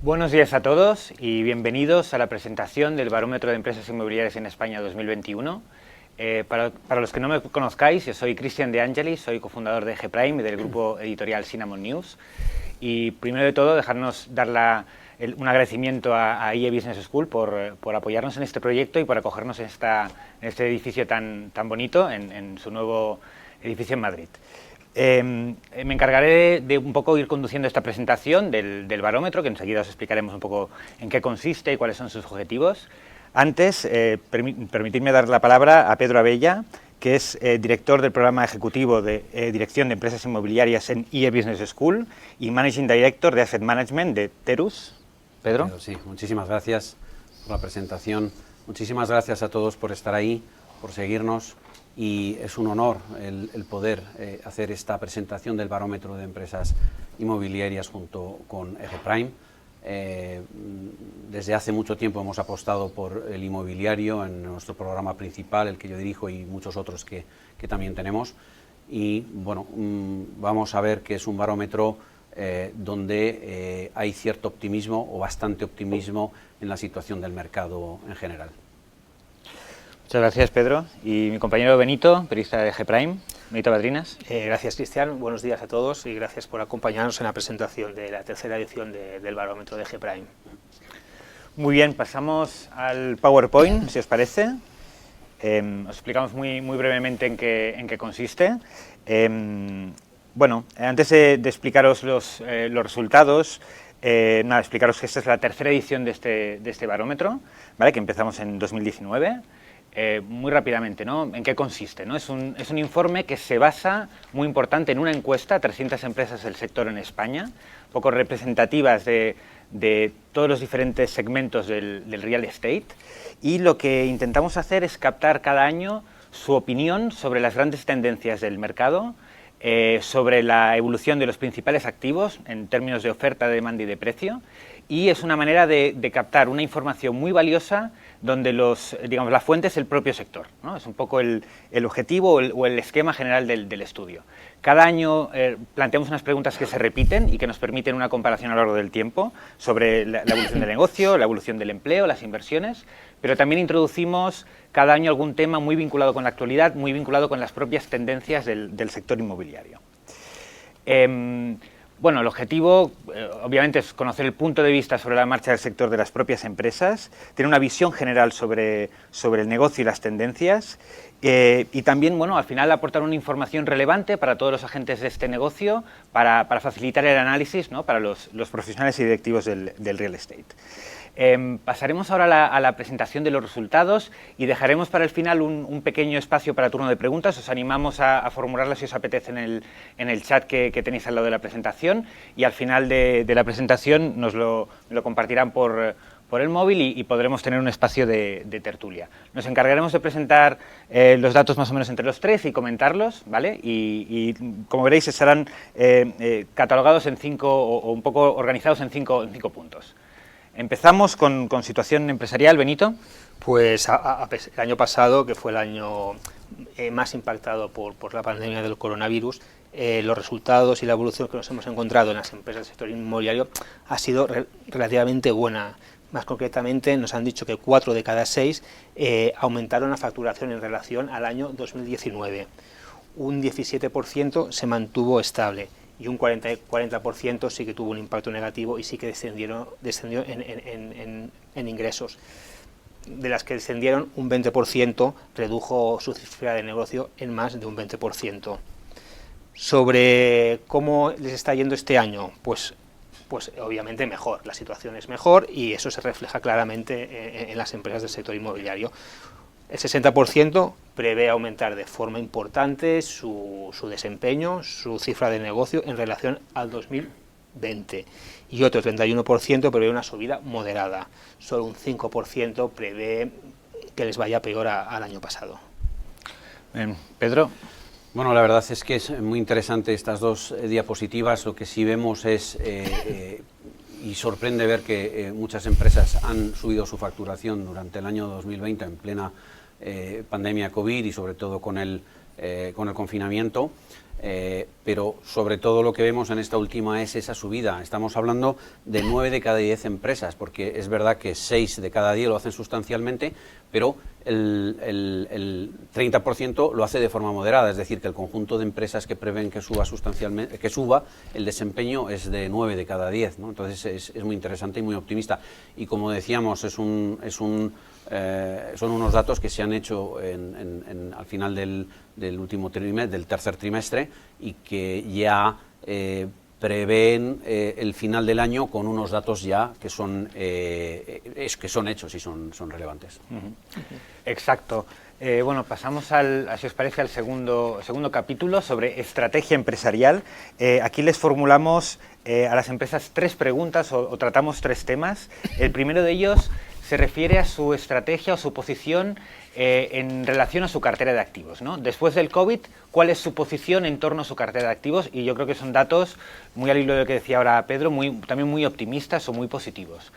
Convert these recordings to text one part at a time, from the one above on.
Buenos días a todos y bienvenidos a la presentación del Barómetro de Empresas Inmobiliarias en España 2021. Para los que no me conozcáis, yo soy Cristian De Angelis, soy cofundador de G-Prime y del grupo editorial Cinnamon News. Y primero de todo, dejarnos dar un agradecimiento a IE Business School por apoyarnos en este proyecto y por acogernos en este edificio tan bonito, en su nuevo edificio en Madrid. Me encargaré de un poco ir conduciendo esta presentación del barómetro, que enseguida os explicaremos un poco en qué consiste y cuáles son sus objetivos. Antes, permitidme dar la palabra a Pedro Abella, que es director del programa ejecutivo de Dirección de Empresas Inmobiliarias en IE Business School y Managing Director de Asset Management de Terus. Pedro. Sí, muchísimas gracias por la presentación. Muchísimas gracias a todos por estar ahí, por seguirnos. Y es un honor el poder hacer esta presentación del Barómetro de Empresas Inmobiliarias junto con G-Prime. Desde hace mucho tiempo hemos apostado por el inmobiliario en nuestro programa principal, el que yo dirijo, y muchos otros que también tenemos. Y bueno, vamos a ver que es un barómetro donde hay cierto optimismo o bastante optimismo en la situación del mercado en general. Muchas gracias, Pedro. Y mi compañero Benito, periodista de G-Prime. Benito Badrinas. Gracias, Cristian. Buenos días a todos y gracias por acompañarnos en la presentación de la tercera edición del barómetro de G-Prime. Muy bien, pasamos al PowerPoint, si os parece. Os explicamos muy brevemente en qué consiste. Bueno, antes de explicaros los resultados, explicaros que esta es la tercera edición de este barómetro, ¿vale? Que empezamos en 2019. Muy rápidamente, ¿no? ¿En qué consiste, ¿no? Es un informe que se basa, muy importante, en una encuesta a 300 empresas del sector en España, poco representativas de todos los diferentes segmentos del real estate, y lo que intentamos hacer es captar cada año su opinión sobre las grandes tendencias del mercado, sobre la evolución de los principales activos en términos de oferta, de demanda y de precio, y es una manera de captar una información muy valiosa donde la fuente es el propio sector, ¿no? Es un poco el objetivo o el esquema general del estudio. Cada año planteamos unas preguntas que se repiten y que nos permiten una comparación a lo largo del tiempo sobre la evolución del negocio, la evolución del empleo, las inversiones, pero también introducimos cada año algún tema muy vinculado con la actualidad, muy vinculado con las propias tendencias del sector inmobiliario. Bueno, el objetivo, obviamente, es conocer el punto de vista sobre la marcha del sector de las propias empresas, tener una visión general sobre el negocio y las tendencias, y también, bueno, al final aportar una información relevante para todos los agentes de este negocio, para facilitar el análisis, ¿no? Para los profesionales y directivos del real estate. Pasaremos ahora a la presentación de los resultados y dejaremos para el final un pequeño espacio para turno de preguntas. Os animamos a formularlas si os apetece en el chat que tenéis al lado de la presentación, y al final de la presentación nos lo compartirán por el móvil y podremos tener un espacio de tertulia. Nos encargaremos de presentar los datos más o menos entre los tres y comentarlos, ¿vale? Y como veréis, estarán catalogados en 5 o un poco organizados en cinco puntos. Empezamos con situación empresarial, Benito. Pues el año pasado, que fue el año más impactado por la pandemia del coronavirus, los resultados y la evolución que nos hemos encontrado en las empresas del sector inmobiliario ha sido relativamente buena. Más concretamente, nos han dicho que 4 de cada 6 aumentaron la facturación en relación al año 2019. Un 17% se mantuvo estable y un 40% sí que tuvo un impacto negativo y sí que descendió en ingresos. De las que descendieron, un 20% redujo su cifra de negocio en más de un 20%. Sobre cómo les está yendo este año, pues obviamente mejor, la situación es mejor y eso se refleja claramente en las empresas del sector inmobiliario. El 60% prevé aumentar de forma importante su desempeño, su cifra de negocio en relación al 2020, y otro 31% prevé una subida moderada. Solo un 5% prevé que les vaya peor al año pasado. Pedro. Bueno, la verdad es que es muy interesante estas dos diapositivas. Lo que sí vemos es, y sorprende ver que muchas empresas han subido su facturación durante el año 2020 en plena pandemia COVID y sobre todo con el confinamiento. pero sobre todo lo que vemos en esta última es esa subida. Estamos hablando de 9 de cada 10 empresas, porque es verdad que 6 de cada 10 lo hacen sustancialmente, pero el 30% lo hace de forma moderada, es decir, que el conjunto de empresas que prevén que suba sustancialmente, que suba el desempeño es de 9 de cada 10, ¿no? Entonces es muy interesante y muy optimista. Y como decíamos, son unos datos que se han hecho al final del último trimestre, del tercer trimestre, y que ya prevén el final del año con unos datos ya que son hechos y son relevantes. Exacto. Bueno, pasamos si os parece, al segundo capítulo sobre estrategia empresarial. Aquí les formulamos a las empresas 3 preguntas o tratamos 3 temas. El primero de ellos se refiere a su estrategia o su posición en relación a su cartera de activos, ¿no? Después del COVID, ¿cuál es su posición en torno a su cartera de activos? Y yo creo que son datos, muy al hilo de lo que decía ahora Pedro, también muy optimistas o muy positivos.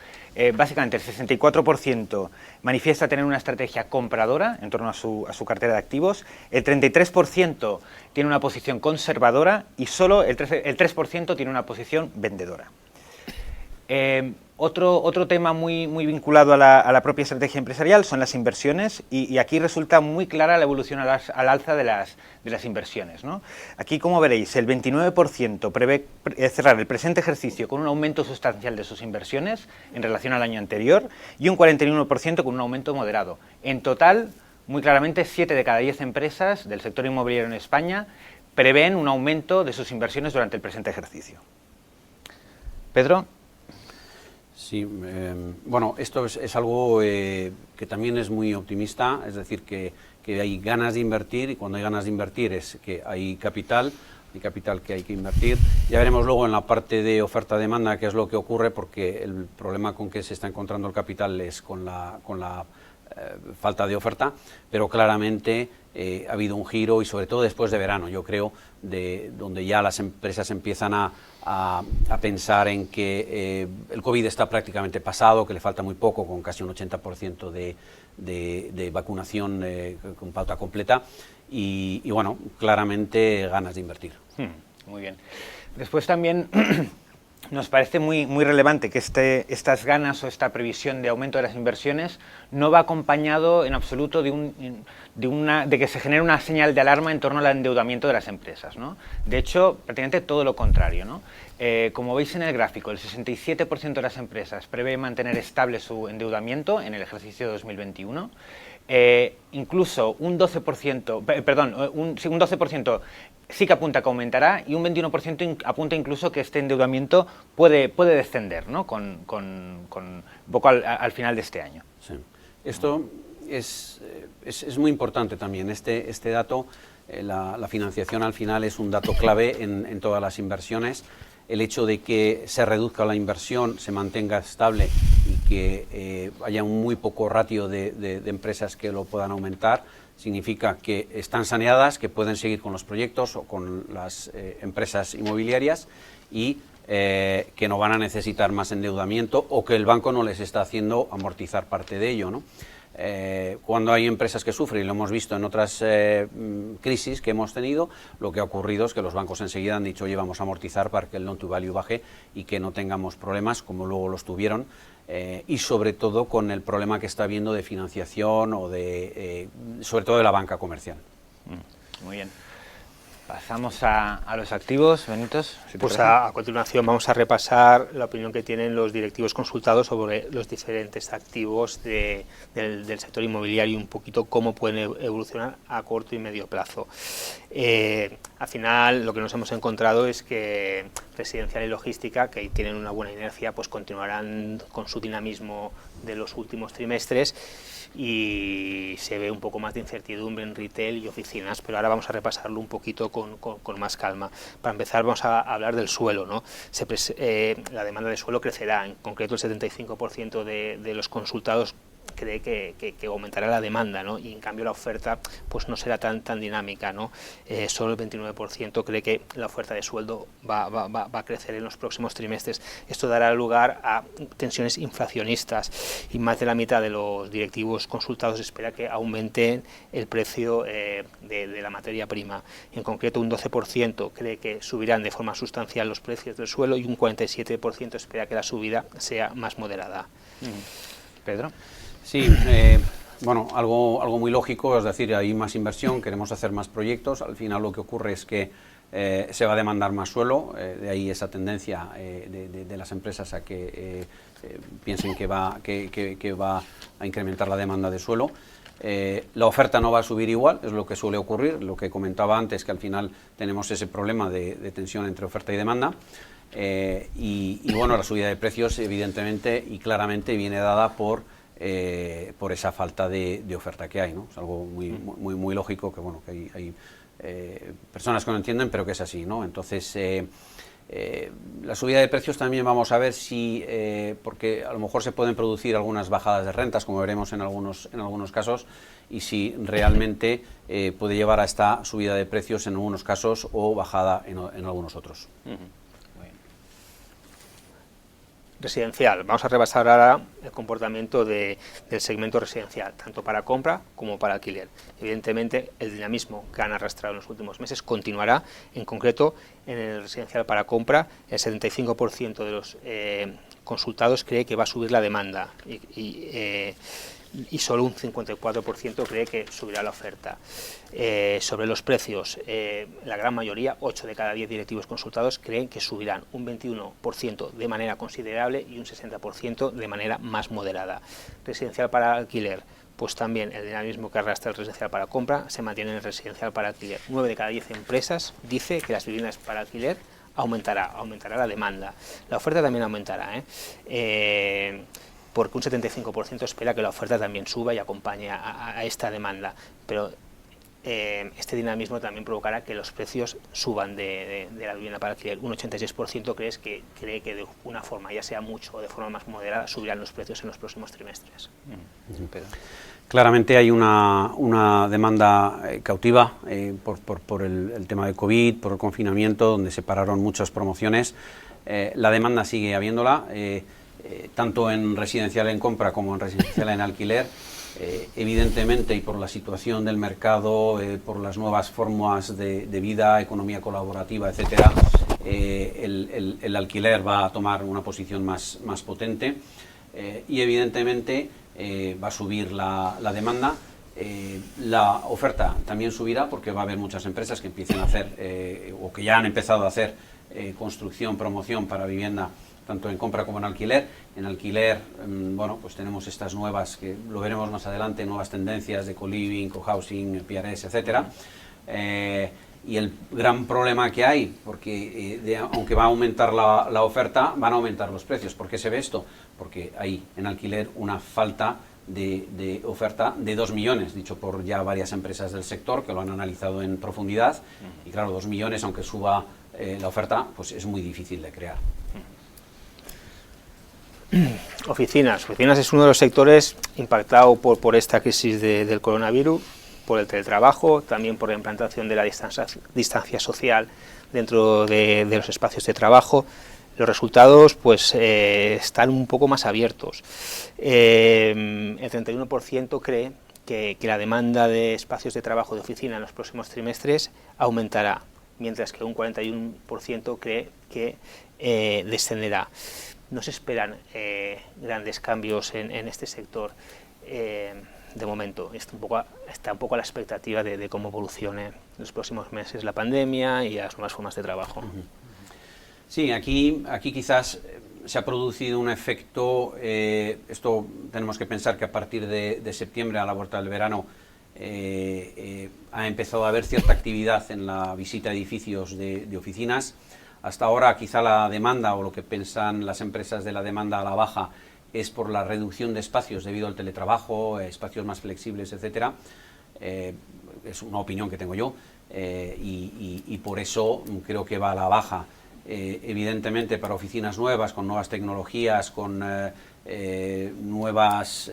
Básicamente, el 64% manifiesta tener una estrategia compradora en torno a su cartera de activos, el 33% tiene una posición conservadora y solo el 3% tiene una posición vendedora. Otro tema muy vinculado a la propia estrategia empresarial son las inversiones, y aquí resulta muy clara la evolución al alza de las inversiones, ¿no? Aquí, como veréis, el 29% prevé cerrar el presente ejercicio con un aumento sustancial de sus inversiones en relación al año anterior, y un 41% con un aumento moderado. En total, muy claramente, 7 de cada 10 empresas del sector inmobiliario en España prevén un aumento de sus inversiones durante el presente ejercicio. Pedro. Sí, bueno, esto es algo que también es muy optimista, es decir, que hay ganas de invertir, y cuando hay ganas de invertir es que hay capital que hay que invertir. Ya veremos luego en la parte de oferta-demanda qué es lo que ocurre, porque el problema con que se está encontrando el capital es con la falta de oferta, pero claramente ha habido un giro, y sobre todo después de verano, yo creo, donde ya las empresas empiezan a pensar en que el COVID está prácticamente pasado, que le falta muy poco, con casi un 80% de vacunación con pauta completa, y bueno, claramente ganas de invertir. Muy bien. Después también nos parece muy relevante que estas ganas o esta previsión de aumento de las inversiones no va acompañado en absoluto de que se genere una señal de alarma en torno al endeudamiento de las empresas, ¿no? De hecho, prácticamente todo lo contrario, ¿no? Como veis en el gráfico, el 67% de las empresas prevé mantener estable su endeudamiento en el ejercicio de 2021. Incluso un 12% sí que apunta que aumentará, y un 21% apunta incluso que este endeudamiento puede descender, ¿no? con un poco al final de este año. Sí. Esto es muy importante también. Este dato, la financiación al final es un dato clave en todas las inversiones. El hecho de que se reduzca la inversión, se mantenga estable, y que haya un muy poco ratio de empresas que lo puedan aumentar, significa que están saneadas, que pueden seguir con los proyectos o con las empresas inmobiliarias, y que no van a necesitar más endeudamiento, o que el banco no les está haciendo amortizar parte de ello, ¿no? Cuando hay empresas que sufren, y lo hemos visto en otras crisis que hemos tenido, lo que ha ocurrido es que los bancos enseguida han dicho: oye, vamos a amortizar para que el loan to value baje y que no tengamos problemas como luego los tuvieron, y sobre todo con el problema que está habiendo de financiación o sobre todo de la banca comercial. Muy bien. Pasamos a los activos, Benitos. Si pues a continuación vamos a repasar la opinión que tienen los directivos consultados sobre los diferentes activos del sector inmobiliario, y un poquito cómo pueden evolucionar a corto y medio plazo. Al final, lo que nos hemos encontrado es que residencial y logística, que tienen una buena inercia, pues continuarán con su dinamismo de los últimos trimestres, y se ve un poco más de incertidumbre en retail y oficinas, pero ahora vamos a repasarlo un poquito con más calma. Para empezar, vamos a hablar del suelo, ¿no? La demanda de suelo crecerá, en concreto el 75% de los consultados cree que aumentará la demanda, ¿no? Y en cambio la oferta pues no será tan dinámica, ¿no? Solo el 29% cree que la oferta de sueldo va a crecer en los próximos trimestres. Esto dará lugar a tensiones inflacionistas y más de la mitad de los directivos consultados espera que aumente el precio de la materia prima. En concreto, un 12% cree que subirán de forma sustancial los precios del suelo y un 47% espera que la subida sea más moderada. Pedro. Sí, bueno, algo muy lógico, es decir, hay más inversión, queremos hacer más proyectos, al final lo que ocurre es que se va a demandar más suelo, de ahí esa tendencia de las empresas a que piensen que va a incrementar la demanda de suelo. La oferta no va a subir igual, es lo que suele ocurrir, lo que comentaba antes, que al final tenemos ese problema de tensión entre oferta y demanda. Y bueno, la subida de precios evidentemente y claramente viene dada por esa falta de oferta que hay, ¿no? Es algo muy lógico, que bueno, que hay personas que no entienden, pero que es así, ¿no? Entonces, la subida de precios también vamos a ver si, porque a lo mejor se pueden producir algunas bajadas de rentas, como veremos en algunos casos, y si realmente puede llevar a esta subida de precios en algunos casos o bajada en algunos otros. Residencial. Vamos a repasar ahora el comportamiento del segmento residencial, tanto para compra como para alquiler. Evidentemente, el dinamismo que han arrastrado en los últimos meses continuará. En concreto, en el residencial para compra, el 75% de los consultados cree que va a subir la demanda y solo un 54% cree que subirá la oferta. Sobre los precios, la gran mayoría, 8 de cada 10 directivos consultados, creen que subirán un 21% de manera considerable y un 60% de manera más moderada. Residencial para alquiler, pues también el dinamismo que arrastra el residencial para compra se mantiene en el residencial para alquiler. 9 de cada 10 empresas dice que las viviendas para alquiler aumentará la demanda. La oferta también aumentará, porque un 75% espera que la oferta también suba y acompañe a esta demanda, pero este dinamismo también provocará que los precios suban de la vivienda para alquiler. Un 86% cree que de una forma, ya sea mucho o de forma más moderada, subirán los precios en los próximos trimestres. Claramente hay una demanda cautiva por el tema de COVID, por el confinamiento, donde se pararon muchas promociones. La demanda sigue habiéndola, tanto en residencial en compra como en residencial en alquiler. Evidentemente, y por la situación del mercado, por las nuevas formas de vida, economía colaborativa, etcétera, el alquiler va a tomar una posición más potente y evidentemente va a subir la demanda. La oferta también subirá porque va a haber muchas empresas que empiecen a hacer o que ya han empezado a hacer construcción, promoción para vivienda, tanto en compra como en alquiler. En alquiler, bueno, pues tenemos estas nuevas, que lo veremos más adelante, nuevas tendencias de co-living, co-housing, PRS, etcétera. Y el gran problema que hay, porque aunque va a aumentar la oferta, van a aumentar los precios. ¿Por qué se ve esto? Porque hay en alquiler una falta de oferta de 2 millones, dicho por ya varias empresas del sector que lo han analizado en profundidad. Y claro, 2 millones, aunque suba la oferta, pues es muy difícil de crear. Oficinas es uno de los sectores impactado por esta crisis del coronavirus, por el teletrabajo, también por la implantación de la distancia social dentro de los espacios de trabajo. Los resultados pues están un poco más abiertos. El 31% cree que la demanda de espacios de trabajo de oficina en los próximos trimestres aumentará, mientras que un 41% cree que descenderá. No se esperan grandes cambios en este sector de momento. Está un poco a la expectativa de cómo evolucione en los próximos meses la pandemia y las nuevas formas de trabajo. Sí, aquí quizás se ha producido un efecto, esto tenemos que pensar que a partir de septiembre, a la vuelta del verano, ha empezado a haber cierta actividad en la visita a edificios de oficinas. Hasta ahora quizá la demanda, o lo que piensan las empresas de la demanda a la baja, es por la reducción de espacios debido al teletrabajo, espacios más flexibles, etcétera. Es una opinión que tengo yo y por eso creo que va a la baja. Evidentemente, para oficinas nuevas, con nuevas tecnologías, con nuevos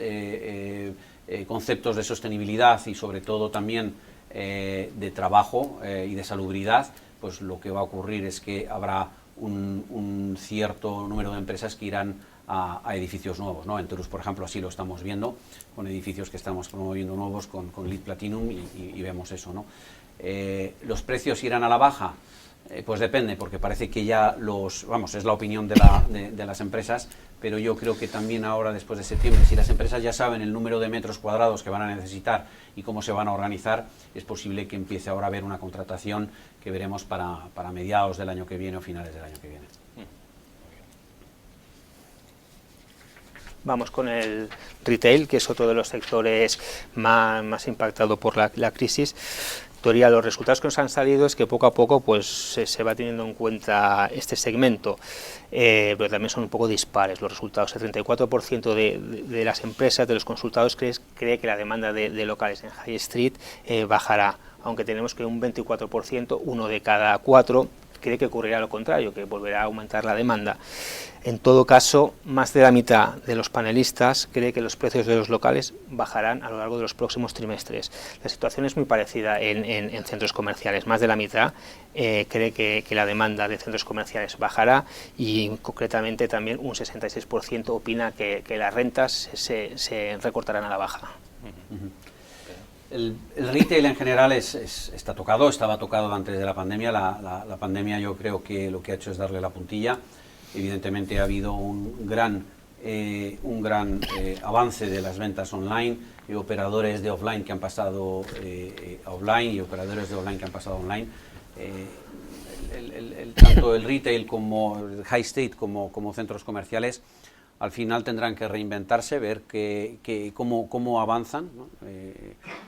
conceptos de sostenibilidad y sobre todo también de trabajo y de salubridad, pues lo que va a ocurrir es que habrá un cierto número de empresas que irán a edificios nuevos, ¿no? En Tours, por ejemplo, así lo estamos viendo, con edificios que estamos promoviendo nuevos con LEED Platinum y vemos eso, ¿no? ¿Los precios irán a la baja? Pues depende, porque parece que ya es la opinión de las empresas, pero yo creo que también ahora, después de septiembre, si las empresas ya saben el número de metros cuadrados que van a necesitar y cómo se van a organizar, es posible que empiece ahora a haber una contratación que veremos para mediados del año que viene o finales del año que viene. Vamos con el retail, que es otro de los sectores más impactado por la crisis. Teoría, los resultados que nos han salido es que poco a poco pues se va teniendo en cuenta este segmento, pero también son un poco dispares los resultados. El 34% de las empresas, de los consultados, cree que la demanda de locales en High Street bajará, aunque tenemos que un 24%, uno de cada cuatro, cree que ocurrirá lo contrario, que volverá a aumentar la demanda. En todo caso, más de la mitad de los panelistas cree que los precios de los locales bajarán a lo largo de los próximos trimestres. La situación es muy parecida en centros comerciales. Más de la mitad cree que la demanda de centros comerciales bajará y concretamente también un 66% opina que las rentas se recortarán a la baja. El retail en general estaba tocado antes de la pandemia. La pandemia, yo creo que lo que ha hecho es darle la puntilla. Evidentemente ha habido un gran avance de las ventas online y operadores de offline que han pasado a online y operadores de online que han pasado a online. Tanto el retail como el high street como centros comerciales al final tendrán que reinventarse, ver cómo avanzan, ¿no?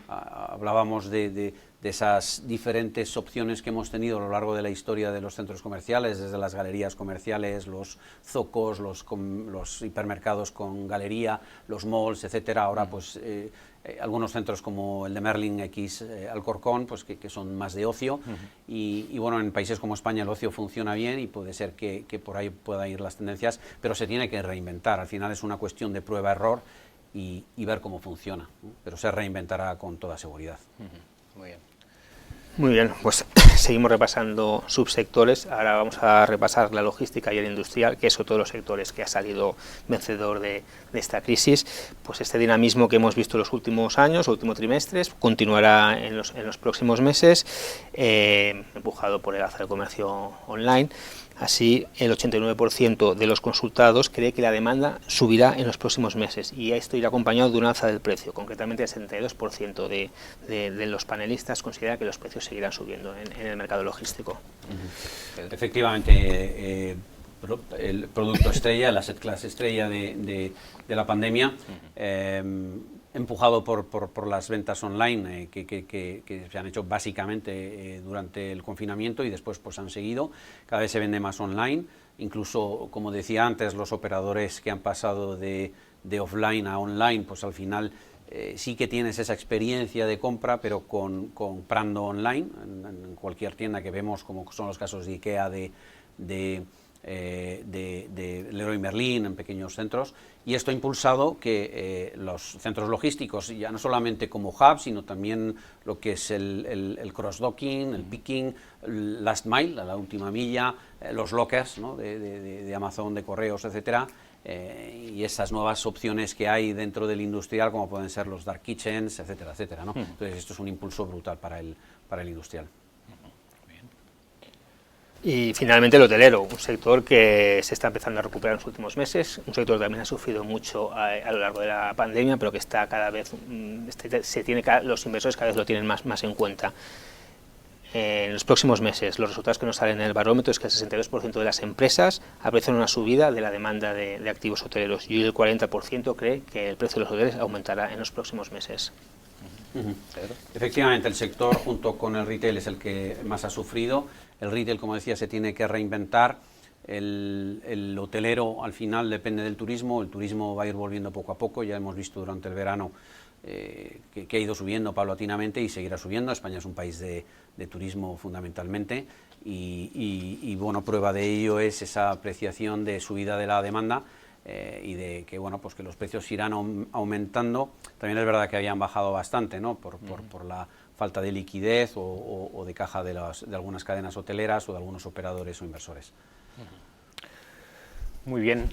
Hablábamos de esas diferentes opciones que hemos tenido a lo largo de la historia de los centros comerciales, desde las galerías comerciales, los zocos, los hipermercados con galería, los malls, etcétera. Ahora pues algunos centros como el de Merlin X Alcorcón, pues que son más de ocio, y bueno, en países como España el ocio funciona bien y puede ser que por ahí puedan ir las tendencias, pero se tiene que reinventar. Al final es una cuestión de prueba-error y ver cómo funciona, ¿no? Pero se reinventará con toda seguridad. Muy bien. Muy bien, pues seguimos repasando subsectores. Ahora vamos a repasar la logística y el industrial, que es otro de los sectores que ha salido vencedor de esta crisis. Pues este dinamismo que hemos visto en los últimos años, últimos trimestres, continuará en los próximos meses, empujado por el alza del comercio online. Así, el 89% de los consultados cree que la demanda subirá en los próximos meses y esto irá acompañado de un alza del precio. Concretamente, el 72% de los panelistas considera que los precios seguirán subiendo en el mercado logístico. Efectivamente, el producto estrella, el asset class estrella de la pandemia, empujado por las ventas online que se han hecho básicamente durante el confinamiento y después pues han seguido. Cada vez se vende más online, incluso, como decía antes, los operadores que han pasado de offline a online, pues al final sí que tienes esa experiencia de compra, pero comprando online, en cualquier tienda que vemos, como son los casos de IKEA, de Leroy Merlin, en pequeños centros, y esto ha impulsado que los centros logísticos, ya no solamente como hub, sino también lo que es el cross-docking, el picking, el last mile, la última milla, los lockers, ¿no? de Amazon, de correos, etcétera, y esas nuevas opciones que hay dentro del industrial, como pueden ser los dark kitchens, etcétera, etcétera, ¿no? Entonces esto es un impulso brutal para el industrial. Y finalmente el hotelero, un sector que se está empezando a recuperar en los últimos meses, un sector que también ha sufrido mucho a lo largo de la pandemia, pero que está cada vez, los inversores cada vez lo tienen más en cuenta. En los próximos meses, los resultados que nos salen en el barómetro es que el 62% de las empresas aprecian una subida de la demanda de activos hoteleros y el 40% cree que el precio de los hoteles aumentará en los próximos meses. Efectivamente, el sector junto con el retail es el que más ha sufrido. El retail, como decía, se tiene que reinventar. El hotelero al final depende del turismo. El turismo va a ir volviendo poco a poco. Ya hemos visto durante el verano que ha ido subiendo paulatinamente y seguirá subiendo. España es un país de turismo fundamentalmente y bueno, prueba de ello es esa apreciación de subida de la demanda. y de que, bueno, pues que los precios irán aumentando. También es verdad que habían bajado bastante, ¿no? por la falta de liquidez o de caja de algunas cadenas hoteleras o de algunos operadores o inversores. Muy bien,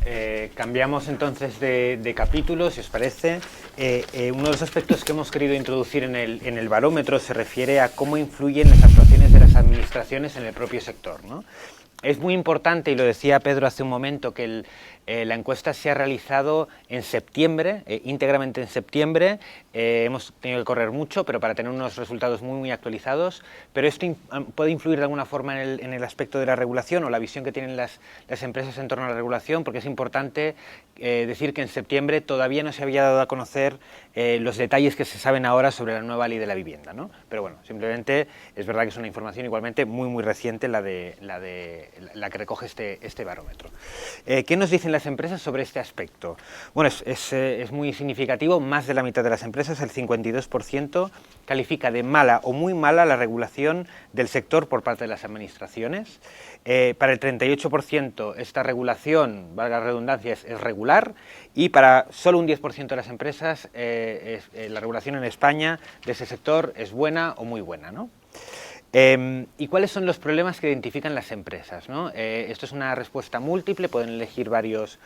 cambiamos entonces de capítulo, si os parece. Uno de los aspectos que hemos querido introducir en el barómetro se refiere a cómo influyen las actuaciones de las administraciones en el propio sector, ¿no? Es muy importante, y lo decía Pedro hace un momento, que la encuesta se ha realizado en septiembre, íntegramente en septiembre. Hemos tenido que correr mucho, pero para tener unos resultados muy actualizados. Pero esto puede influir de alguna forma en el aspecto de la regulación o la visión que tienen las empresas en torno a la regulación, porque es importante decir que en septiembre todavía no se había dado a conocer los detalles que se saben ahora sobre la nueva ley de la vivienda, ¿no? Pero bueno, simplemente es verdad que es una información igualmente muy reciente la que recoge este barómetro. ¿Qué nos dicen las empresas sobre este aspecto? Bueno, es muy significativo. Más de la mitad de las empresas, el 52%, califica de mala o muy mala la regulación del sector por parte de las administraciones. Para el 38% esta regulación, valga la redundancia, es regular, y para solo un 10% de las empresas la regulación en España de ese sector es buena o muy buena, ¿no? ¿Y cuáles son los problemas que identifican las empresas, ¿no? Esto es una respuesta múltiple, pueden elegir varios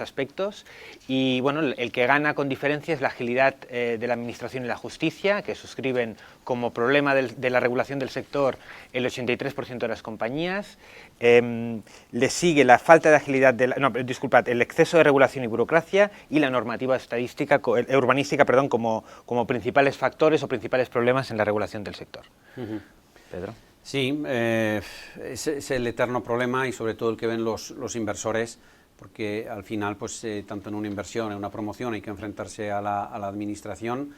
aspectos, y bueno, el que gana con diferencia es la agilidad de la administración y la justicia, que suscriben como problema de la regulación del sector el 83% de las compañías. Le sigue la falta de agilidad, el exceso de regulación y burocracia, y la normativa urbanística como principales factores o principales problemas en la regulación del sector. Pedro. Sí, es el eterno problema, y sobre todo el que ven los inversores, porque al final, pues tanto en una inversión, en una promoción, hay que enfrentarse a la administración.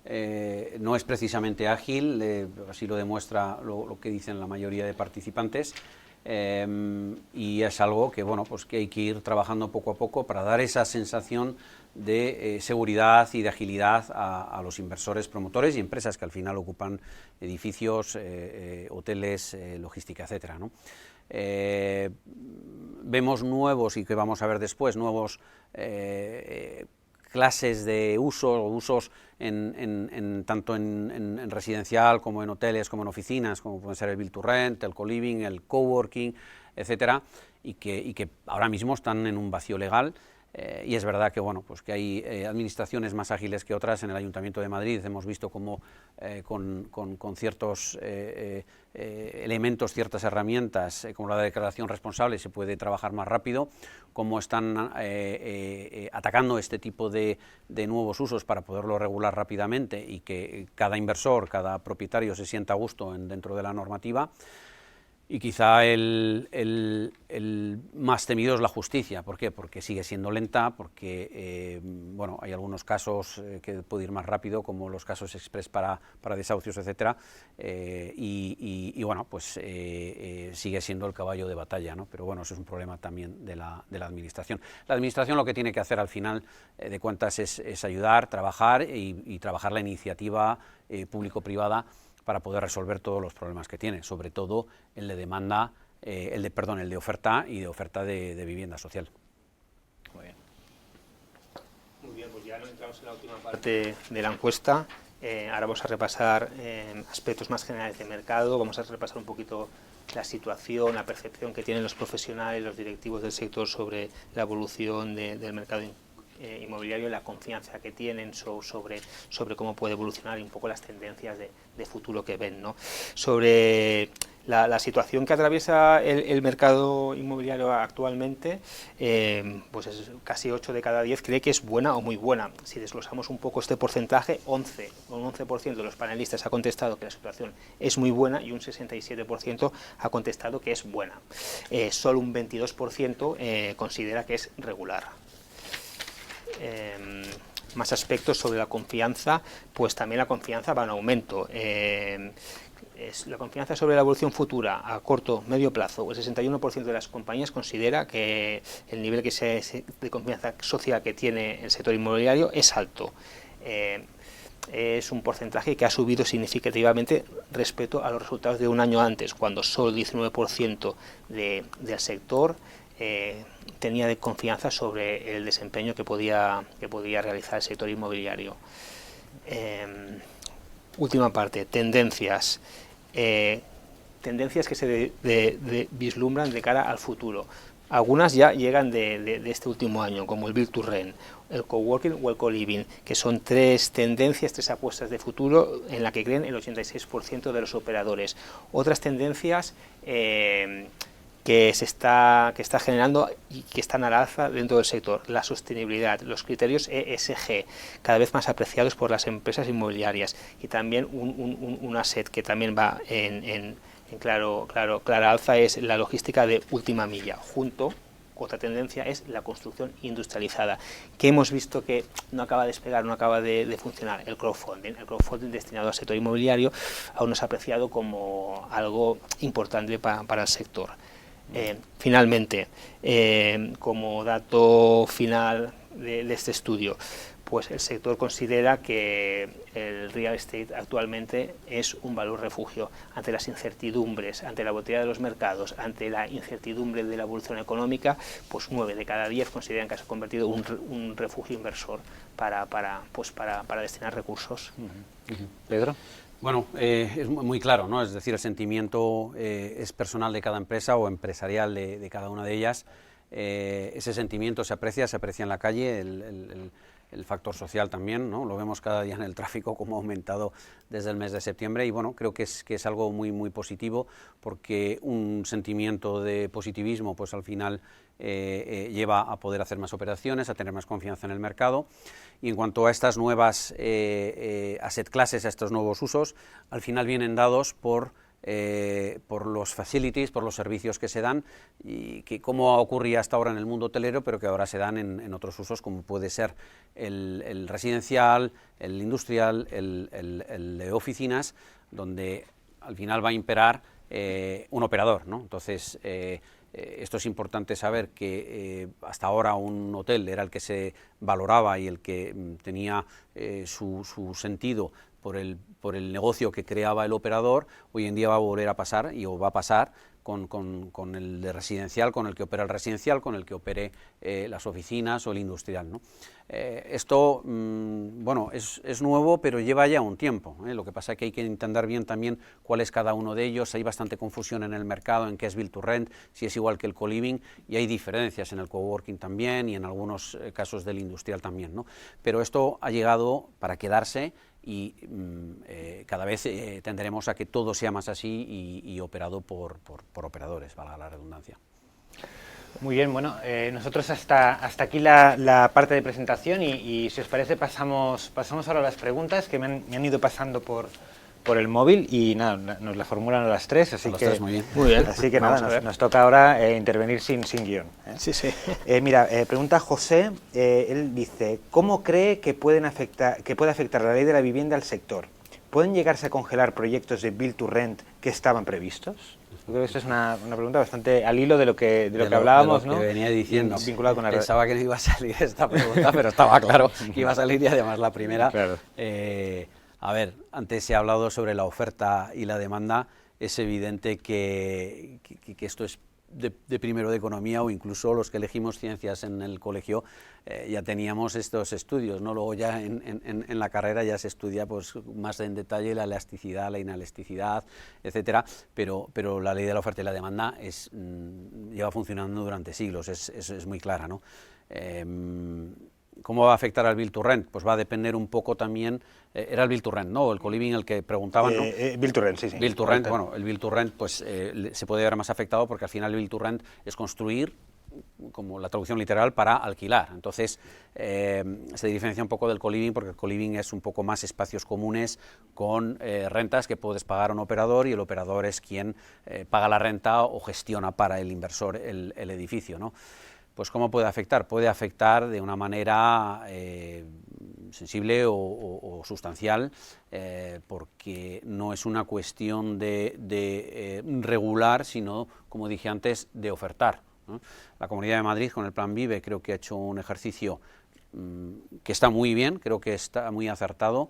No es precisamente ágil, así lo demuestra lo que dicen la mayoría de participantes, y es algo que, bueno, pues que hay que ir trabajando poco a poco para dar esa sensación de seguridad y de agilidad a los inversores, promotores y empresas que al final ocupan edificios, hoteles, logística, etcétera, ¿no? Vemos nuevos, y que vamos a ver después, nuevos clases de usos tanto en residencial como en hoteles, como en oficinas, como pueden ser el Build to Rent, el co-living, el coworking, etcétera, y que ahora mismo están en un vacío legal. Y es verdad que, bueno, pues que hay administraciones más ágiles que otras. En el Ayuntamiento de Madrid hemos visto cómo con ciertos elementos, ciertas herramientas, como la declaración responsable, se puede trabajar más rápido, cómo están atacando este tipo de nuevos usos para poderlo regular rápidamente y que cada inversor, cada propietario se sienta a gusto dentro de la normativa. Y quizá el más temido es la justicia. ¿Por qué? Porque sigue siendo lenta, porque bueno, hay algunos casos que puede ir más rápido, como los casos express para desahucios, etcétera, y bueno, pues sigue siendo el caballo de batalla, ¿no? Pero bueno, eso es un problema también de la administración. La administración lo que tiene que hacer al final de cuentas es ayudar, trabajar y trabajar la iniciativa público-privada para poder resolver todos los problemas que tiene, sobre todo el de demanda, el de oferta y de oferta de vivienda social. Muy bien, pues ya nos entramos en la última parte de la encuesta. Ahora vamos a repasar aspectos más generales de mercado, vamos a repasar un poquito la situación, la percepción que tienen los profesionales, los directivos del sector sobre la evolución del mercado inmobiliario, la confianza que tienen sobre cómo puede evolucionar y un poco las tendencias de futuro que ven, ¿no? Sobre la situación que atraviesa el mercado inmobiliario actualmente, pues es casi 8 de cada 10 cree que es buena o muy buena. Si desglosamos un poco este porcentaje, un 11% de los panelistas ha contestado que la situación es muy buena y un 67% ha contestado que es buena. Solo un 22% considera que es regular. Más aspectos sobre la confianza, pues también la confianza va en aumento. La confianza sobre la evolución futura a corto, medio plazo, el 61% de las compañías considera que el nivel de confianza social que tiene el sector inmobiliario es alto. Es un porcentaje que ha subido significativamente respecto a los resultados de un año antes, cuando solo el 19% del sector tenía de confianza sobre el desempeño que podía realizar el sector inmobiliario. Última parte, tendencias. Tendencias que se vislumbran de cara al futuro. Algunas ya llegan de este último año, como el Build to Rent, el coworking o el co-living, que son tres tendencias, tres apuestas de futuro en la que creen el 86% de los operadores. Otras tendencias que está generando y que están al alza dentro del sector: la sostenibilidad, los criterios ESG, cada vez más apreciados por las empresas inmobiliarias, y también un asset que también va en clara alza es la logística de última milla. Junto, otra tendencia es la construcción industrializada, que hemos visto que no acaba de despegar, no acaba de funcionar. El crowdfunding destinado al sector inmobiliario aún no se ha apreciado como algo importante para el sector. Finalmente, como dato final de este estudio, pues el sector considera que el real estate actualmente es un valor refugio ante las incertidumbres, ante la volatilidad de los mercados, ante la incertidumbre de la evolución económica. Pues 9 de cada 10 consideran que se ha convertido en un refugio inversor para destinar recursos. Pedro. Bueno, es muy claro, ¿no? Es decir, el sentimiento es personal de cada empresa o empresarial de cada una de ellas. Ese sentimiento se aprecia en la calle, el factor social también, ¿no? Lo vemos cada día en el tráfico, como ha aumentado desde el mes de septiembre, y bueno, creo que es algo muy positivo, porque un sentimiento de positivismo pues al final lleva a poder hacer más operaciones, a tener más confianza en el mercado. Y en cuanto a estas nuevas asset classes, a estos nuevos usos, al final vienen dados por los facilities, por los servicios que se dan, y que como ocurría hasta ahora en el mundo hotelero, pero que ahora se dan en otros usos, como puede ser el residencial, el industrial, el de oficinas, donde al final va a imperar un operador, ¿no? Entonces, esto es importante saber que hasta ahora un hotel era el que se valoraba y el que tenía su sentido por el negocio que creaba el operador. Hoy en día va a volver a pasar, o va a pasar con el de residencial, con el que opera el residencial, con el que opere las oficinas o el industrial, ¿no? Esto, bueno, es nuevo, pero lleva ya un tiempo, ¿eh? Lo que pasa es que hay que entender bien también cuál es cada uno de ellos. Hay bastante confusión en el mercado en qué es Build to Rent, si es igual que el co-living, y hay diferencias en el coworking también, y en algunos casos del industrial también, ¿no? Pero esto ha llegado para quedarse, y cada vez tenderemos a que todo sea más así y operado por operadores, valga la redundancia. Muy bien, bueno, nosotros hasta aquí la parte de presentación, y si os parece pasamos ahora a las preguntas que me han ido pasando por el móvil, y nada, nos la formulan a las 3, así que tres, muy bien. Así que nada, nos toca ahora intervenir sin guión, ¿eh? Sí. Mira, pregunta José, él dice: ¿cómo cree que puede afectar la ley de la vivienda al sector? ¿Pueden llegarse a congelar proyectos de Build to Rent que estaban previstos? Yo creo que esta es una pregunta bastante al hilo de lo que hablábamos, de lo que venía diciendo. Vinculado con Pensaba que no iba a salir esta pregunta, pero estaba claro que iba a salir, y además la primera. Claro. A ver, antes se ha hablado sobre la oferta y la demanda. Es evidente que esto es de primero de economía, o incluso los que elegimos ciencias en el colegio ya teníamos estos estudios, ¿no? Luego ya en la carrera ya se estudia pues más en detalle la elasticidad, la inelasticidad, etcétera, pero la ley de la oferta y la demanda lleva funcionando durante siglos, es muy clara, ¿no? ¿Cómo va a afectar al Build to Rent? Pues va a depender un poco también. Era el Build to Rent, ¿no? El co-living el que preguntaban, ¿no? Build to Rent, sí. Build to Rent, bueno, el Build to Rent pues se puede ver más afectado, porque al final el Build to Rent es construir, como la traducción literal, para alquilar. Entonces se diferencia un poco del co-living, porque el co-living es un poco más espacios comunes con rentas que puedes pagar a un operador, y el operador es quien paga la renta o gestiona para el inversor el edificio, ¿no? Pues ¿cómo puede afectar? Puede afectar de una manera sensible o sustancial, porque no es una cuestión de regular, sino, como dije antes, de ofertar, ¿no? La Comunidad de Madrid, con el Plan VIVE, creo que ha hecho un ejercicio que está muy bien, creo que está muy acertado,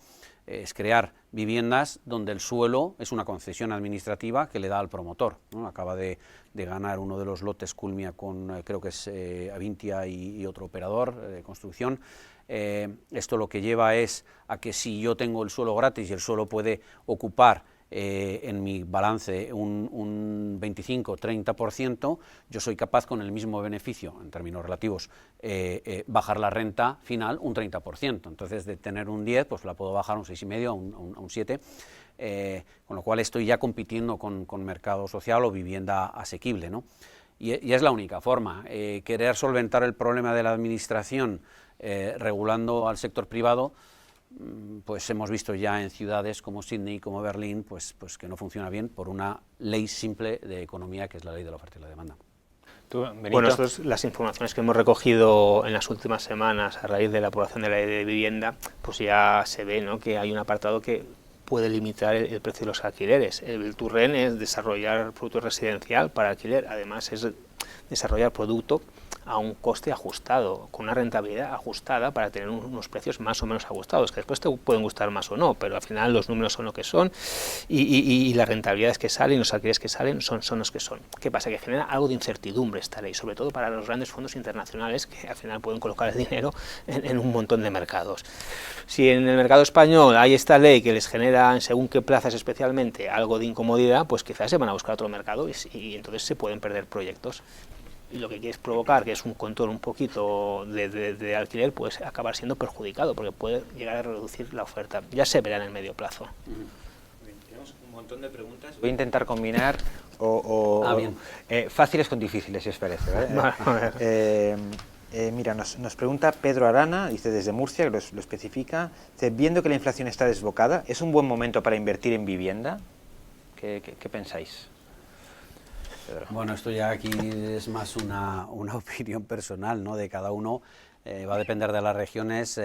es crear viviendas donde el suelo es una concesión administrativa que le da al promotor, ¿no? Acaba de ganar uno de los lotes Culmia con, creo que es Avintia y otro operador de construcción. Esto lo que lleva es a que si yo tengo el suelo gratis y el suelo puede ocupar en mi balance un 25-30%, yo soy capaz con el mismo beneficio, en términos relativos, bajar la renta final un 30%. Entonces, de tener un 10, pues la puedo bajar a un 6,5, a un 7, con lo cual estoy ya compitiendo con mercado social o vivienda asequible, ¿no? Y es la única forma. Querer solventar el problema de la administración regulando al sector privado, pues hemos visto ya en ciudades como Sydney, como Berlín, pues que no funciona bien por una ley simple de economía, que es la ley de la oferta y la demanda. ¿Tú, Benito? Bueno, las informaciones que hemos recogido en las últimas semanas a raíz de la aprobación de la ley de vivienda, pues ya se ve, ¿no?, que hay un apartado que puede limitar el precio de los alquileres. El Build to Rent es desarrollar producto residencial para alquiler, además es desarrollar producto a un coste ajustado, con una rentabilidad ajustada para tener unos precios más o menos ajustados, que después te pueden gustar más o no, pero al final los números son lo que son y las rentabilidades que salen, los alquileres que salen son los que son. ¿Qué pasa? Que genera algo de incertidumbre esta ley, sobre todo para los grandes fondos internacionales que al final pueden colocar el dinero en un montón de mercados. Si en el mercado español hay esta ley que les genera, en según qué plazas especialmente, algo de incomodidad, pues quizás se van a buscar otro mercado y entonces se pueden perder proyectos. Y lo que quieres provocar, que es un control un poquito de alquiler, pues acabar siendo perjudicado, porque puede llegar a reducir la oferta. Ya se verá en el medio plazo. Tenemos un montón de preguntas. Voy a intentar combinar fáciles con difíciles, si os parece, ¿vale? A ver. Mira, nos pregunta Pedro Arana, dice desde Murcia, que lo especifica, dice, viendo que la inflación está desbocada, ¿es un buen momento para invertir en vivienda? ¿Qué pensáis? Bueno, esto ya aquí es más una opinión personal, ¿no?, de cada uno. Va a depender de las regiones.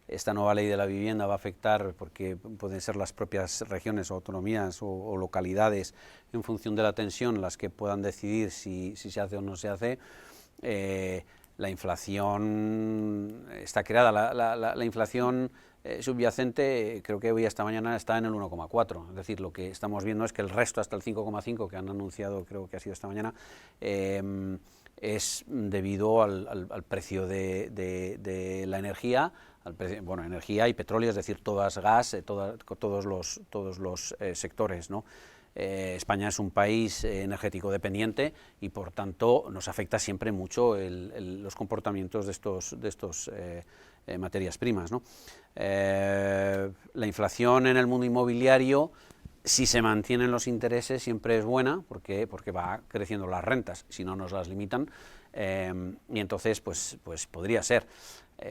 Esta nueva ley de la vivienda va a afectar, porque pueden ser las propias regiones o autonomías o localidades, en función de la tensión, las que puedan decidir si se hace o no se hace. La inflación está creada, la inflación subyacente, creo que hoy esta mañana está en el 1,4, es decir, lo que estamos viendo es que el resto, hasta el 5,5 que han anunciado, creo que ha sido esta mañana, es debido al precio de la energía, energía y petróleo, es decir, todas gas, todos los sectores, ¿no? España es un país energético dependiente y por tanto nos afecta siempre mucho los comportamientos de estos materias primas, ¿no? La inflación en el mundo inmobiliario, si se mantienen los intereses, siempre es buena porque va creciendo las rentas, si no nos las limitan, y entonces pues podría ser.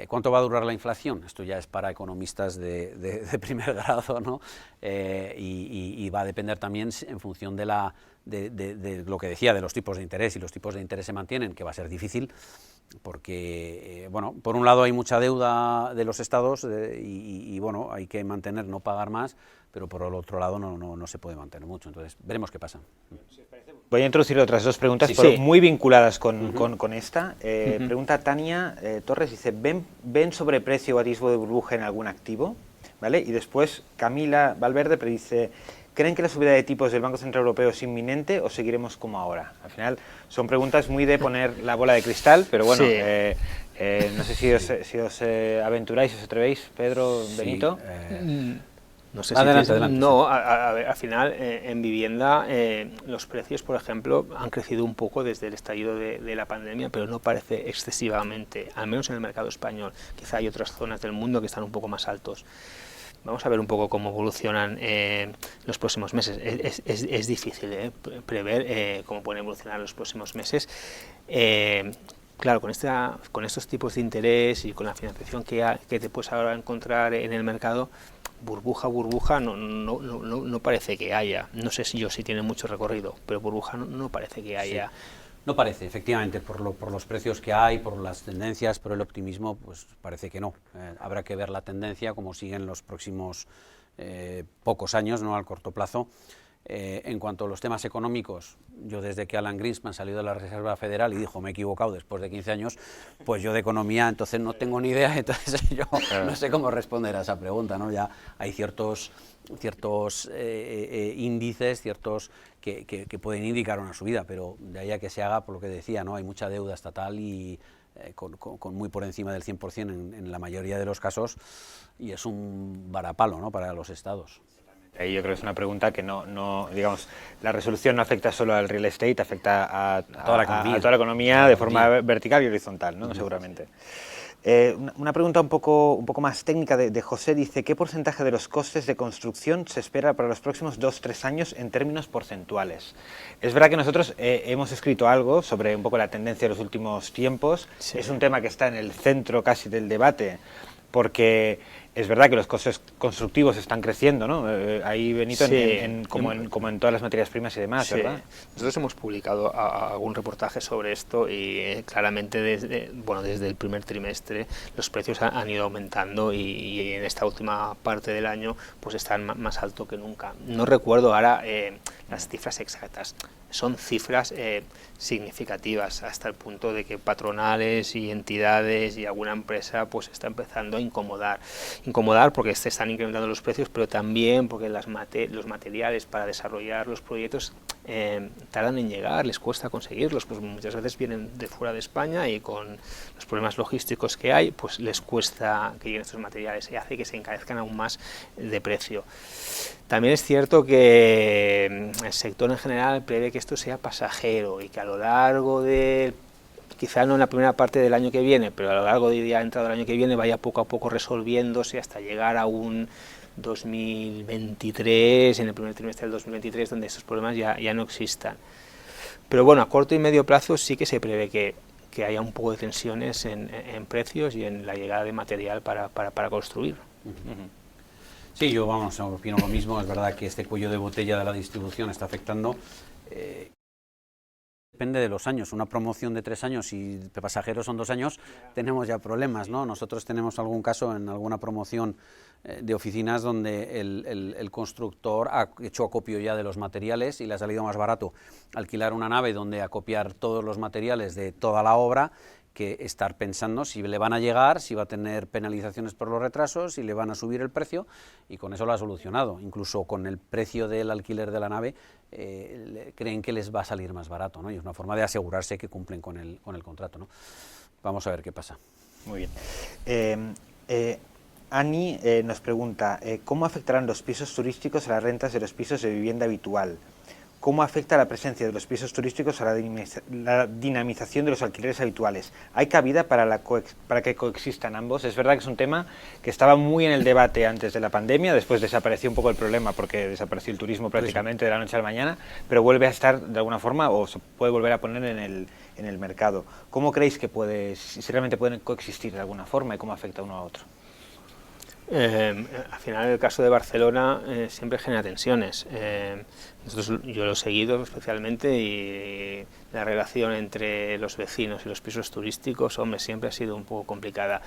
¿Cuánto va a durar la inflación? Esto ya es para economistas de primer grado, ¿no? Y va a depender también en función de lo que decía, de los tipos de interés. Si los tipos de interés se mantienen, que va a ser difícil, porque, por un lado hay mucha deuda de los estados y hay que mantener, no pagar más, pero por el otro lado no se puede mantener mucho. Entonces, veremos qué pasa. Voy a introducir otras dos preguntas, pero muy vinculadas con esta. Pregunta Tania Torres, dice, ¿ven sobreprecio o atisbo de burbuja en algún activo? ¿Vale? Y después Camila Valverde dice, ¿creen que la subida de tipos del Banco Central Europeo es inminente o seguiremos como ahora? Al final son preguntas muy de poner la bola de cristal, pero bueno, sí. No sé si os aventuráis, si os atrevéis, Pedro, Benito. No sé adelante. No, a ver, al final en vivienda los precios, por ejemplo, han crecido un poco desde el estallido de la pandemia, pero no parece excesivamente, al menos en el mercado español. Quizá hay otras zonas del mundo que están un poco más altos. Vamos a ver un poco cómo evolucionan los próximos meses. Es difícil prever cómo pueden evolucionar los próximos meses. Claro, con estos tipos de interés y con la financiación que te puedes ahora encontrar en el mercado, burbuja no parece que haya. No sé si tiene mucho recorrido, pero burbuja no parece que haya. Sí. No parece, efectivamente, por los precios que hay, por las tendencias, por el optimismo, pues parece que no. Habrá que ver la tendencia, cómo siguen los próximos pocos años, ¿no?, al corto plazo. En cuanto a los temas económicos, yo desde que Alan Greenspan salió de la Reserva Federal y dijo me he equivocado después de 15 años, pues yo de economía entonces no tengo ni idea, entonces yo no sé cómo responder a esa pregunta, ¿no? Ya hay ciertos índices, que pueden indicar una subida, pero de ahí a que se haga, por lo que decía, ¿no? Hay mucha deuda estatal y con muy por encima del 100% en la mayoría de los casos, y es un varapalo, ¿no? Para los estados. Ahí yo creo que es una pregunta que no, digamos, la resolución no afecta solo al real estate, afecta a toda la economía de forma vertical y horizontal, ¿no? Seguramente. Una pregunta un poco más técnica de José, dice, ¿qué porcentaje de los costes de construcción se espera para los próximos 2-3 años en términos porcentuales? Es verdad que nosotros hemos escrito algo sobre un poco la tendencia de los últimos tiempos, sí. Es un tema que está en el centro casi del debate, porque es verdad que los costes constructivos están creciendo, ¿no? Ahí, Benito, sí, como en todas las materias primas y demás, sí. ¿Verdad? Nosotros hemos publicado algún reportaje sobre esto y claramente desde el primer trimestre los precios han ido aumentando y en esta última parte del año pues están más alto que nunca. No recuerdo ahora las cifras exactas, son cifras significativas hasta el punto de que patronales y entidades y alguna empresa pues está empezando a incomodar porque se están incrementando los precios, pero también porque los materiales para desarrollar los proyectos tardan en llegar, les cuesta conseguirlos, pues muchas veces vienen de fuera de España y con los problemas logísticos que hay, pues les cuesta que lleguen estos materiales y hace que se encarezcan aún más de precio. También es cierto que el sector en general prevé que esto sea pasajero y que a lo largo de, quizá no en la primera parte del año que viene, pero a lo largo de ya entrado el año que viene vaya poco a poco resolviéndose hasta llegar a un 2023, en el primer trimestre del 2023, donde estos problemas ya no existan. Pero bueno, a corto y medio plazo sí que se prevé que haya un poco de tensiones en precios y en la llegada de material para construir. Sí, yo opino lo mismo. Es verdad que este cuello de botella de la distribución está afectando. Depende de los años. Una promoción de 3 años y de pasajeros son 2 años, tenemos ya problemas, ¿no? Nosotros tenemos algún caso en alguna promoción de oficinas donde el constructor ha hecho acopio ya de los materiales y le ha salido más barato alquilar una nave donde acopiar todos los materiales de toda la obra que estar pensando si le van a llegar, si va a tener penalizaciones por los retrasos, si le van a subir el precio, y con eso lo ha solucionado. Incluso con el precio del alquiler de la nave creen que les va a salir más barato, ¿no? Y es una forma de asegurarse que cumplen con el contrato, ¿no? Vamos a ver qué pasa. Muy bien. Ani nos pregunta, ¿cómo afectarán los pisos turísticos a las rentas de los pisos de vivienda habitual? ¿Cómo afecta la presencia de los pisos turísticos a la dinamización de los alquileres habituales? ¿Hay cabida para que coexistan ambos? Es verdad que es un tema que estaba muy en el debate antes de la pandemia, después desapareció un poco el problema porque desapareció el turismo prácticamente de la noche a la mañana, pero vuelve a estar de alguna forma o se puede volver a poner en el mercado. ¿Cómo creéis que si realmente pueden coexistir de alguna forma y cómo afecta uno a otro? Al final el caso de Barcelona siempre genera tensiones. Yo lo he seguido especialmente y la relación entre los vecinos y los pisos turísticos, hombre, siempre ha sido un poco complicada.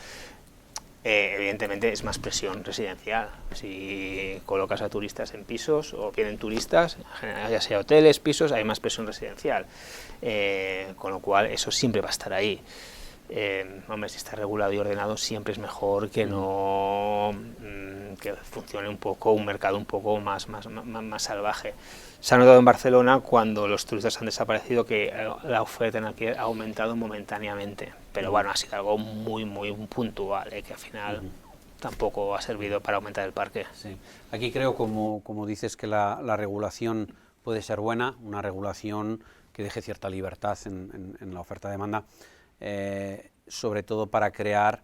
Evidentemente es más presión residencial. Si colocas a turistas en pisos o vienen turistas, ya sea hoteles, pisos, hay más presión residencial. Con lo cual eso siempre va a estar ahí. Hombre, si está regulado y ordenado siempre es mejor que no que funcione un poco un mercado un poco más salvaje. Se ha notado en Barcelona cuando los turistas han desaparecido que la oferta en aquí ha aumentado momentáneamente, pero bueno, ha sido algo muy puntual, que al final tampoco ha servido para aumentar el parque. Sí. Aquí creo, como dices, que la regulación puede ser buena, una regulación que deje cierta libertad en la oferta-demanda. Sobre todo para crear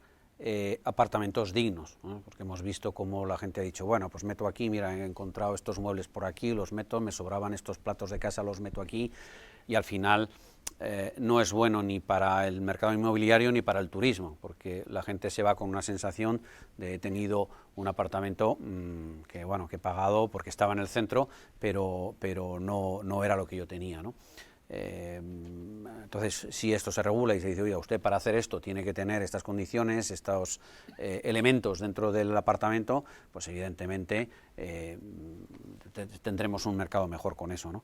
apartamentos dignos, ¿no? Porque hemos visto cómo la gente ha dicho, bueno, pues meto aquí, mira, he encontrado estos muebles por aquí, los meto, me sobraban estos platos de casa, los meto aquí, y al final no es bueno ni para el mercado inmobiliario ni para el turismo, porque la gente se va con una sensación de he tenido un apartamento que he pagado porque estaba en el centro, pero no era lo que yo tenía, ¿no? Entonces, si esto se regula y se dice, oye, usted para hacer esto tiene que tener estas condiciones, estos elementos dentro del apartamento, pues evidentemente tendremos un mercado mejor con eso, ¿no?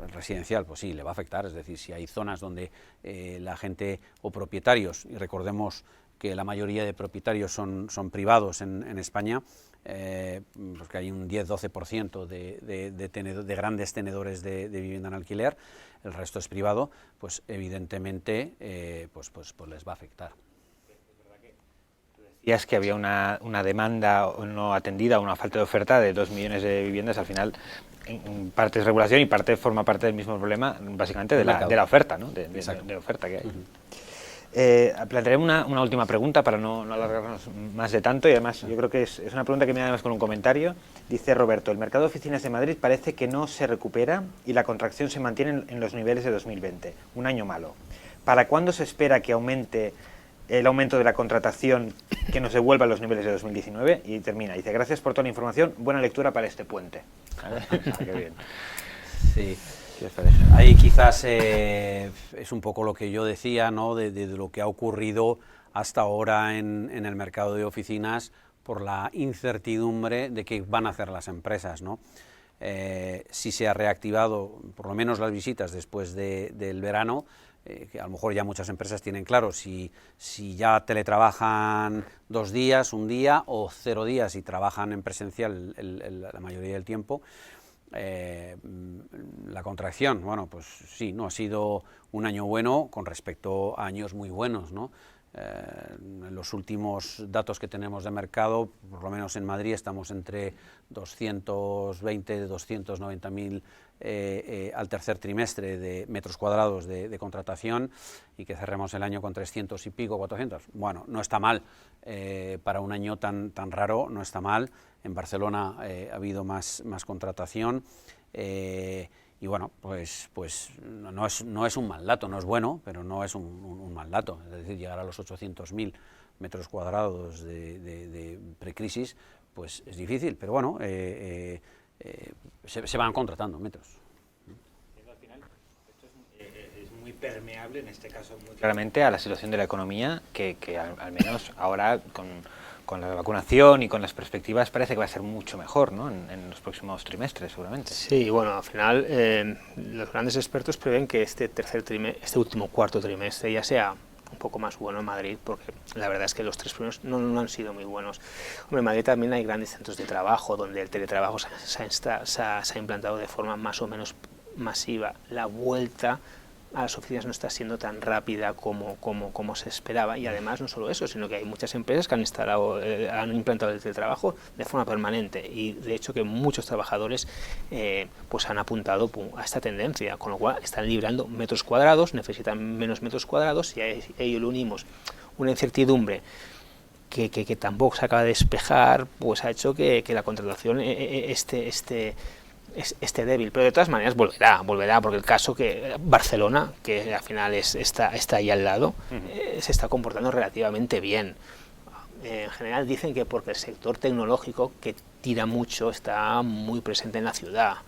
Residencial, pues sí, le va a afectar, es decir, si hay zonas donde la gente o propietarios, y recordemos que la mayoría de propietarios son privados en España, porque hay un 10-12% de grandes tenedores de vivienda en alquiler, el resto es privado, pues evidentemente pues les va a afectar. Decías que había una demanda no atendida, una falta de oferta de 2 millones de viviendas, al final en parte es regulación y parte forma parte del mismo problema, básicamente de la oferta, ¿no? de oferta que hay. Plantearé una última pregunta para no alargarnos más de tanto, y además yo creo que es una pregunta que me da además con un comentario. Dice Roberto: el mercado de oficinas de Madrid parece que no se recupera y la contracción se mantiene en los niveles de 2020, un año malo. ¿Para cuándo se espera que aumente el aumento de la contratación, que nos devuelva a los niveles de 2019? Y termina, dice: gracias por toda la información, buena lectura para este puente. Qué bien. Sí. ¿Qué os parece? Ahí quizás es un poco lo que yo decía, ¿no? de lo que ha ocurrido hasta ahora en el mercado de oficinas por la incertidumbre de qué van a hacer las empresas, ¿no? Si se ha reactivado por lo menos las visitas después del verano, que a lo mejor ya muchas empresas tienen claro si ya teletrabajan 2 días, 1 día o 0 días y trabajan en presencial la mayoría del tiempo. La contracción, bueno, pues sí, no ha sido un año bueno con respecto a años muy buenos, ¿no? En los últimos datos que tenemos de mercado, por lo menos en Madrid, estamos entre 220 y 290.000 al tercer trimestre de metros cuadrados de contratación, y que cerremos el año con 300 y pico, 400. Bueno, no está mal, para un año tan raro no está mal. En Barcelona ha habido más contratación, y bueno, pues no es un mal dato, no es bueno, pero no es un mal dato. Es decir, llegar a los 800.000 metros cuadrados de precrisis, pues es difícil, pero bueno, se van contratando metros. Al final, esto es muy permeable, en este caso, muy claramente a la situación de la economía, que al menos ahora con la vacunación y con las perspectivas parece que va a ser mucho mejor, ¿no? en los próximos trimestres, seguramente. Sí, bueno, al final los grandes expertos prevén que este último cuarto trimestre ya sea un poco más bueno en Madrid, porque la verdad es que los 3 primeros no han sido muy buenos. Hombre, en Madrid también hay grandes centros de trabajo donde el teletrabajo se ha implantado de forma más o menos masiva. La vuelta a las oficinas no está siendo tan rápida como se esperaba, y además no solo eso, sino que hay muchas empresas que han implantado el teletrabajo de forma permanente, y de hecho que muchos trabajadores pues han apuntado a esta tendencia, con lo cual están librando metros cuadrados, necesitan menos metros cuadrados, y a ello le unimos una incertidumbre que tampoco se acaba de despejar, pues ha hecho que la contratación esté débil, pero de todas maneras volverá, porque el caso que Barcelona, que al final está ahí al lado, se está comportando relativamente bien. En general dicen que porque el sector tecnológico, que tira mucho, está muy presente en la ciudad,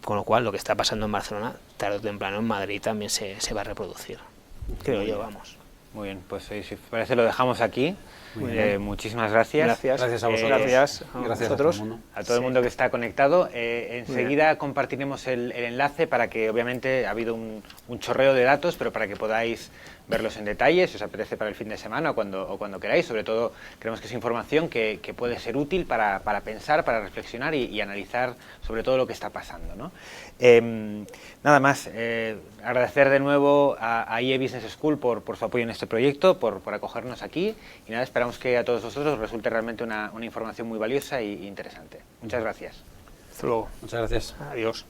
con lo cual lo que está pasando en Barcelona, tarde o temprano en Madrid también se va a reproducir, creo yo, vamos. Muy bien, pues si parece lo dejamos aquí. Muchísimas gracias. Gracias a vosotros. Gracias a vosotros. A todo el mundo que está conectado. Enseguida compartiremos el enlace para que, obviamente, ha habido un chorreo de datos, pero para que podáis verlos en detalle, si os apetece para el fin de semana o cuando queráis. Sobre todo, creemos que es información que puede ser útil para pensar, para reflexionar y analizar sobre todo lo que está pasando, ¿no? Nada más, agradecer de nuevo a IE Business School por su apoyo en este proyecto, por acogernos aquí, y nada, esperamos que a todos vosotros os resulte realmente una información muy valiosa e interesante. Muchas gracias. Hasta luego. Muchas gracias. Adiós.